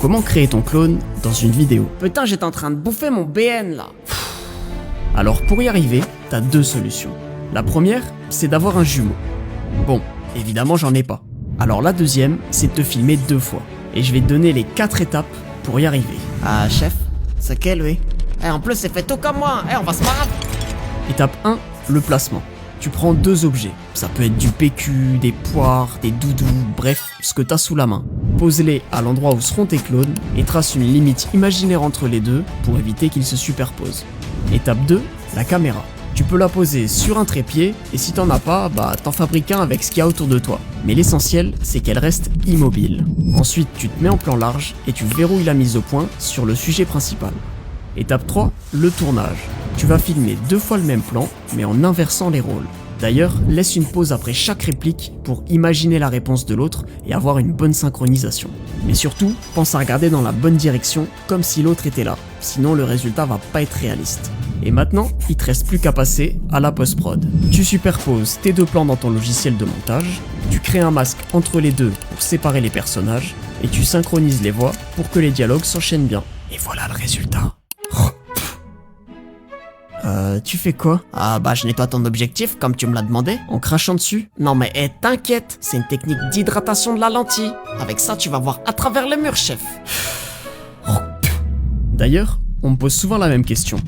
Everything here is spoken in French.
Comment créer ton clone dans une vidéo? Putain, j'étais en train de bouffer mon BN là. Alors pour y arriver, t'as deux solutions. La première, c'est d'avoir un jumeau. Bon, évidemment j'en ai pas. Alors la deuxième, c'est de te filmer 2 fois. Et je vais te donner les 4 étapes pour y arriver. Ah, chef, c'est quel lui? En plus, c'est fait tout comme moi. On va se marrer. Étape 1, le placement. Tu prends 2 objets. Ça peut être du PQ, des poires, des doudous, bref, ce que t'as sous la main. Pose-les à l'endroit où seront tes clones et trace une limite imaginaire entre les deux pour éviter qu'ils se superposent. Étape 2, la caméra. Tu peux la poser sur un trépied et si t'en as pas, t'en fabriques un avec ce qu'il y a autour de toi. Mais l'essentiel, c'est qu'elle reste immobile. Ensuite, tu te mets en plan large et tu verrouilles la mise au point sur le sujet principal. Étape 3, le tournage. Tu vas filmer 2 fois le même plan, mais en inversant les rôles. D'ailleurs, laisse une pause après chaque réplique pour imaginer la réponse de l'autre et avoir une bonne synchronisation. Mais surtout, pense à regarder dans la bonne direction comme si l'autre était là, sinon le résultat va pas être réaliste. Et maintenant, il te reste plus qu'à passer à la post-prod. Tu superposes tes 2 plans dans ton logiciel de montage, tu crées un masque entre les deux pour séparer les personnages, et tu synchronises les voix pour que les dialogues s'enchaînent bien. Et voilà le résultat. Tu fais quoi? Ah je nettoie ton objectif comme tu me l'as demandé. En crachant dessus? Non mais t'inquiète, c'est une technique d'hydratation de la lentille. Avec ça, tu vas voir à travers le mur, chef. D'ailleurs, on me pose souvent la même question.